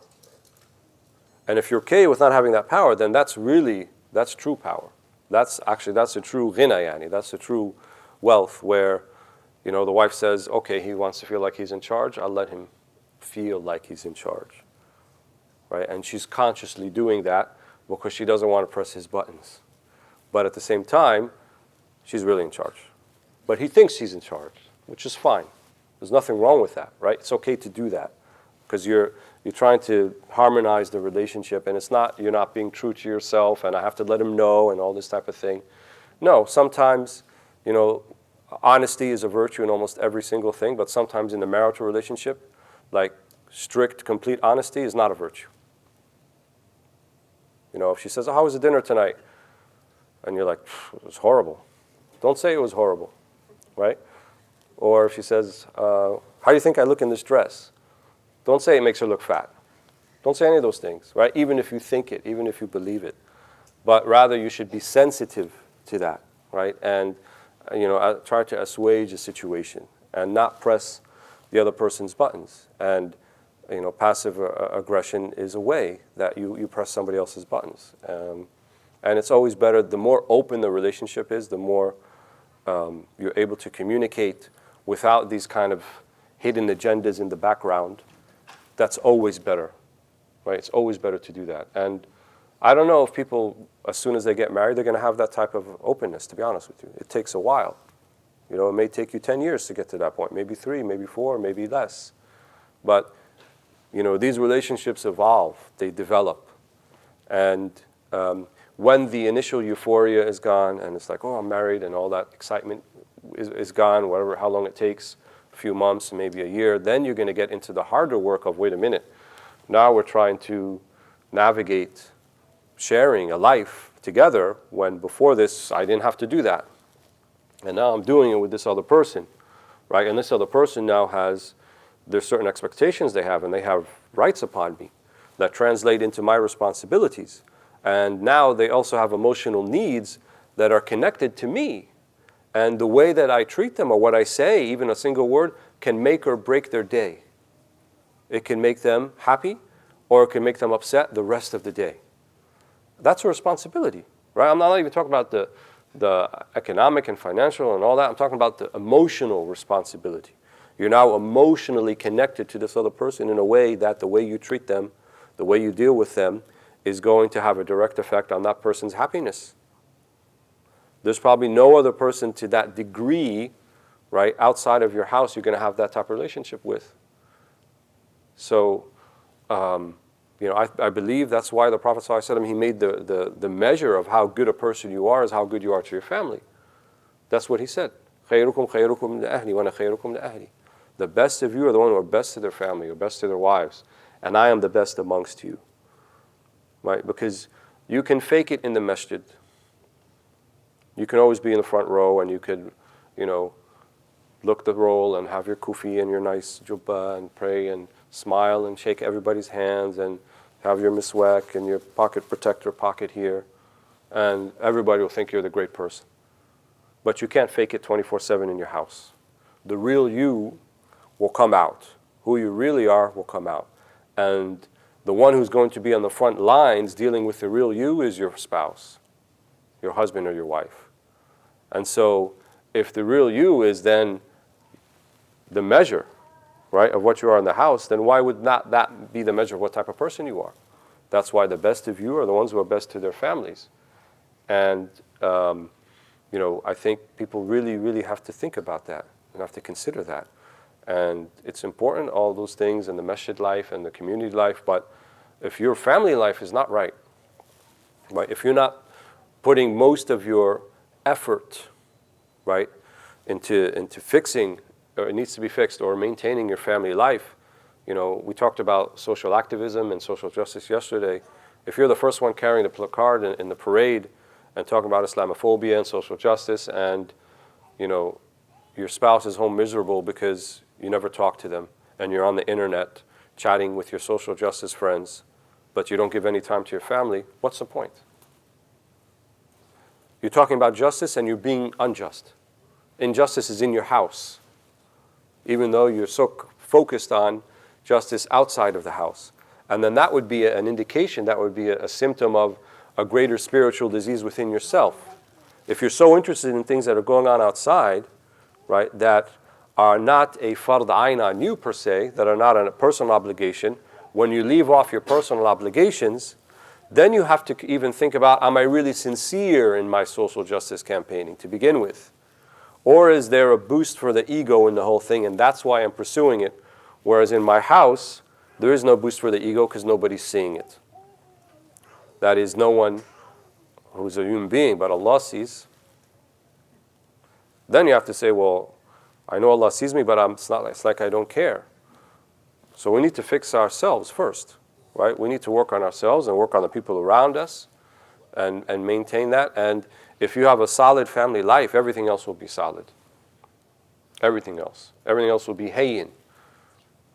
And if you're okay with not having that power, then that's true power. That's a true ghina, yani. That's a true wealth where, the wife says, okay, he wants to feel like he's in charge, I'll let him feel like he's in charge, right? And she's consciously doing that because she doesn't want to press his buttons. But at the same time, she's really in charge. But he thinks he's in charge, which is fine. There's nothing wrong with that, right? It's okay to do that because you're trying to harmonize the relationship, and you're not being true to yourself, and I have to let him know and all this type of thing. No, sometimes, honesty is a virtue in almost every single thing, but sometimes in the marital relationship, like strict, complete honesty is not a virtue. If she says, oh, how was the dinner tonight? And you're like, it was horrible. Don't say it was horrible, right? Or if she says, how do you think I look in this dress? Don't say it makes her look fat. Don't say any of those things, right? Even if you think it, even if you believe it. But rather you should be sensitive to that, right? And try to assuage the situation and not press the other person's buttons. And passive aggression is a way that you press somebody else's buttons. And it's always better, the more open the relationship is, the more you're able to communicate without these kind of hidden agendas in the background. That's always better, right? It's always better to do that. And I don't know if people, as soon as they get married, they're going to have that type of openness, to be honest with you. It takes a while. It may take you 10 years to get to that point, maybe 3, maybe 4, maybe less. But, these relationships evolve, they develop. And when the initial euphoria is gone and it's like, oh, I'm married, and all that excitement is gone, how long it takes, a few months, maybe a year, then you're going to get into the harder work of, wait a minute, now we're trying to navigate sharing a life together when before this I didn't have to do that. And now I'm doing it with this other person, right? And this other person now there's certain expectations they have, and they have rights upon me that translate into my responsibilities. And now they also have emotional needs that are connected to me. And the way that I treat them or what I say, even a single word, can make or break their day. It can make them happy, or it can make them upset the rest of the day. That's a responsibility, right? I'm not even talking about the economic and financial and all that. I'm talking about the emotional responsibility. You're now emotionally connected to this other person in a way that the way you treat them, the way you deal with them, is going to have a direct effect on that person's happiness. There's probably no other person to that degree, right, outside of your house you're going to have that type of relationship with. So I believe that's why the Prophet ﷺ, he made the measure of how good a person you are is how good you are to your family. That's what he said. خَيْرُكُمْ خَيْرُكُمْ لِأَهْلِ وَأَنَا خَيْرُكُمْ لِأَهْلِ. The best of you are the one who are best to their family or best to their wives. And I am the best amongst you. Right? Because you can fake it in the masjid. You can always be in the front row and you could, look the role and have your kufi and your nice jubba and pray and smile and shake everybody's hands and have your miswak and your pocket protector pocket here. And everybody will think you're the great person. But you can't fake it 24/7 in your house. The real you will come out. Who you really are will come out. And the one who's going to be on the front lines dealing with the real you is your spouse, your husband or your wife. And so if the real you is then the measure, right, of what you are in the house, then why would not that be the measure of what type of person you are? That's why the best of you are the ones who are best to their families. And, I think people really, really have to think about that and have to consider that. And it's important, all those things in the masjid life and the community life, but if your family life is not right, if you're not putting most of your effort, right, into fixing, or it needs to be fixed, or maintaining your family life, we talked about social activism and social justice yesterday. If you're the first one carrying the placard in the parade and talking about Islamophobia and social justice, and your spouse is home miserable because you never talk to them, and you're on the internet chatting with your social justice friends, but you don't give any time to your family, what's the point? You're talking about justice and you're being unjust. Injustice is in your house, even though you're so focused on justice outside of the house. And then that would be an indication, that would be a symptom of a greater spiritual disease within yourself. If you're so interested in things that are going on outside, right, that are not a fard ayn on you per se, that are not a personal obligation, when you leave off your personal obligations, then you have to even think about, am I really sincere in my social justice campaigning to begin with? Or is there a boost for the ego in the whole thing, and that's why I'm pursuing it? Whereas in my house, there is no boost for the ego because nobody's seeing it. That is, no one who's a human being, but Allah sees. Then you have to say, well, I know Allah sees me, but it's like I don't care. So we need to fix ourselves first, right? We need to work on ourselves and work on the people around us and maintain that. And if you have a solid family life, everything else will be solid. Everything else. Everything else will be hayyin.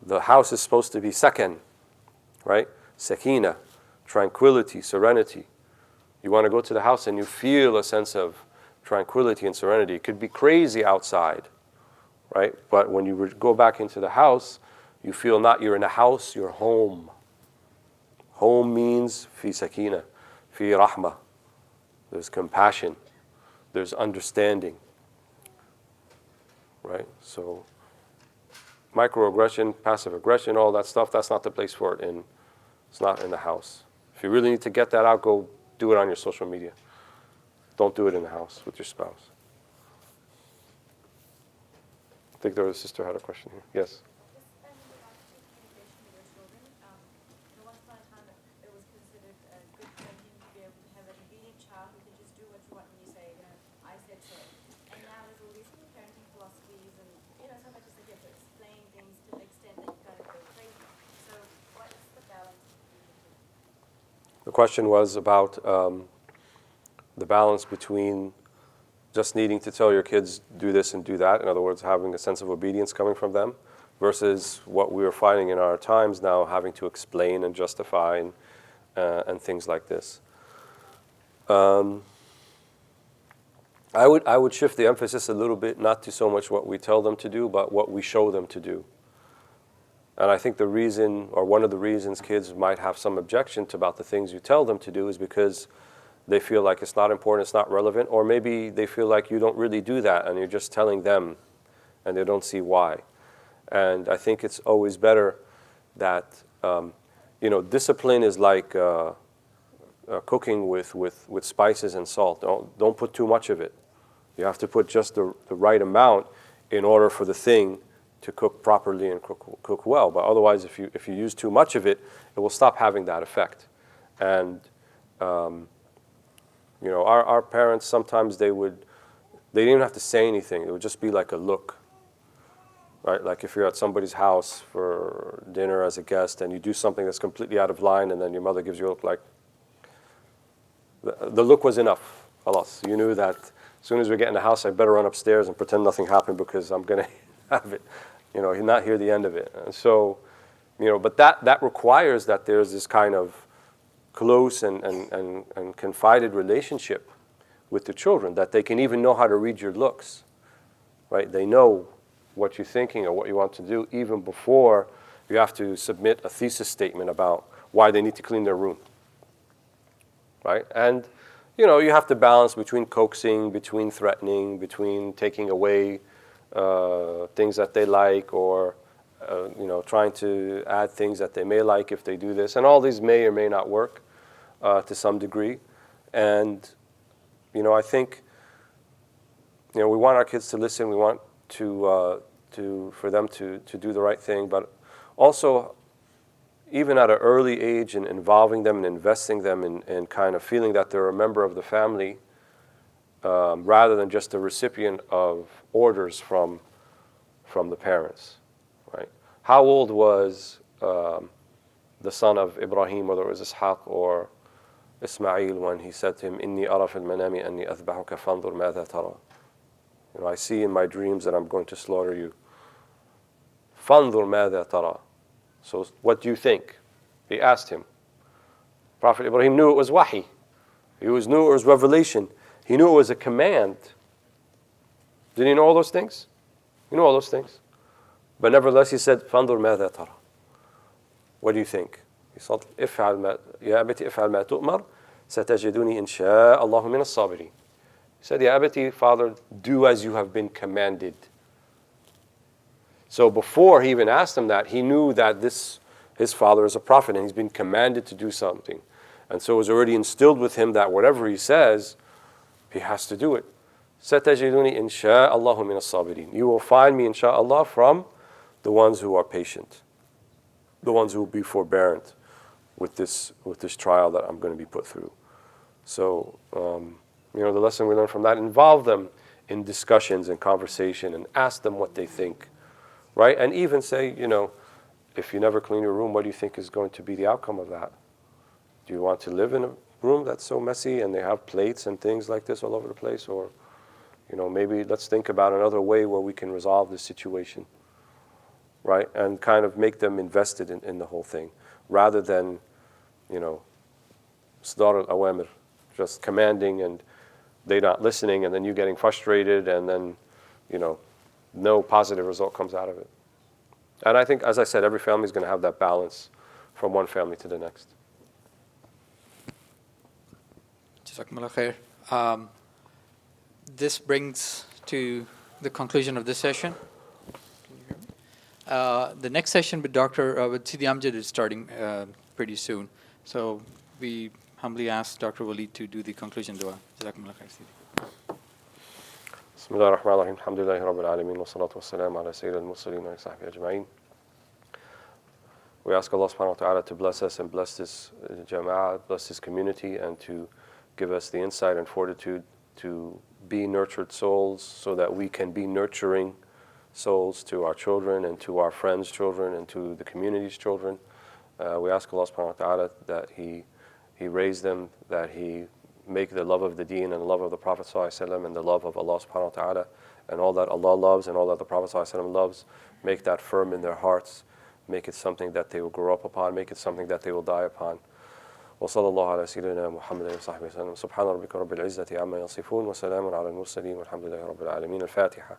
The house is supposed to be sakan, right? Sakina, tranquility, serenity. You want to go to the house and you feel a sense of tranquility and serenity. It could be crazy outside, right? But when you go back into the house, you feel not you're in a house, you're home. Home means fi sakina, fi rahmah. There's compassion. There's understanding, right? So microaggression, passive aggression, all that stuff, that's not the place for it. It's not in the house. If you really need to get that out, go do it on your social media. Don't do it in the house with your spouse. I think there was a sister had a question here. Yes? Once upon a time, it was considered a good parenting to be able to have an obedient child who can just do what you want when you say, I said so. And now there's all these parenting philosophies and, sometimes just like you have to explain things to the extent that you kind of go crazy. So what's the balance between the two? The question was about the balance between just needing to tell your kids do this and do that, in other words, having a sense of obedience coming from them, versus what we are finding in our times now, having to explain and justify and things like this. I would shift the emphasis a little bit, not to so much what we tell them to do, but what we show them to do. And I think the reason, or one of the reasons kids might have some objection to about the things you tell them to do is because they feel like it's not important, it's not relevant, or maybe they feel like you don't really do that and you're just telling them and they don't see why. And I think it's always better that, discipline is like cooking with spices and salt. Don't put too much of it. You have to put just the right amount in order for the thing to cook properly and cook well. But otherwise, if you use too much of it, it will stop having that effect. And our parents, sometimes they didn't even have to say anything. It would just be like a look, right? Like if you're at somebody's house for dinner as a guest and you do something that's completely out of line, and then your mother gives you a look, like the look was enough. Alas, you knew that as soon as we get in the house, I better run upstairs and pretend nothing happened, because I'm going to have it, not hear the end of it. And so, but that requires that there's this kind of close and confided relationship with the children, that they can even know how to read your looks, right? They know what you're thinking or what you want to do even before you have to submit a thesis statement about why they need to clean their room, right? And you have to balance between coaxing, between threatening, between taking away things that they like, or trying to add things that they may like if they do this. And all these may or may not work to some degree. And I think we want our kids to listen. We want for them to do the right thing, but also even at an early age, and involving them and investing them in kind of feeling that they're a member of the family, rather than just a recipient of orders from the parents, right? How old was the son of Ibrahim, whether it was Ishaq or Ismail, when he said to him, "Inni ara fil manami anni athbahuka fanzur madha tara." I see in my dreams that I'm going to slaughter you. Fanzur madha tara. So what do you think? He asked him. Prophet Ibrahim knew it was wahi. He knew it was revelation. He knew it was a command. Did he know all those things? He knew all those things. But nevertheless, he said, "Fanzur madha tara." What do you think? He said, "If'al ma ya abati if'al ma tu'mar, satajiduni insha Allahu min as-sabirin." He said, "Ya abati, father, do as you have been commanded." So before he even asked him that, he knew that his father is a prophet and he's been commanded to do something. And so it was already instilled with him that whatever he says, he has to do it. سَتَجِدُنِي إِنْ شَاءَ اللَّهُ مِنَ الصَّابِرِينَ. You will find me, insha'Allah, from the ones who are patient, the ones who will be forbearant with this trial that I'm going to be put through. So, the lesson we learn from that: involve them in discussions and conversation, and ask them what they think. Right? And even say, if you never clean your room, what do you think is going to be the outcome of that? Do you want to live in a room that's so messy and they have plates and things like this all over the place? Or, maybe let's think about another way where we can resolve this situation. Right? And kind of make them invested in the whole thing, rather than, Isdar al-awamir, just commanding and they not listening, and then you getting frustrated, and then, no positive result comes out of it. And I think, as I said, every family is going to have that balance from one family to the next. Jazakumullah khair. This brings to the conclusion of this session. The next session with with Sidi Amjad is starting pretty soon. So we humbly ask Dr. Walead to do the conclusion dua. Jazakumullah khair, Sidi. بسم الله الرحمن الرحيم الحمد لله رب العالمين والصلاة والسلام على سيد المرسلين وصحبه أجمعين. We ask Allah subhanahu wa ta'ala to bless us and bless this jama'ah, bless this community, and to give us the insight and fortitude to be nurtured souls, so that we can be nurturing souls to our children and to our friends' children and to the community's children. We ask Allah subhanahu wa ta'ala that He raise them, that He make the love of the deen and the love of the Prophet ﷺ and the love of Allah subhanahu wa ta'ala, and all that Allah loves and all that the Prophet ﷺ loves, make that firm in their hearts, make it something that they will grow up upon, make it something that they will die upon. وصلى الله على سيدنا محمد وصحبه وسلم. سبحان ربك رب العزة عما يصفون وسلام على المرسلين والحمد لله رب العالمين. الفاتحة.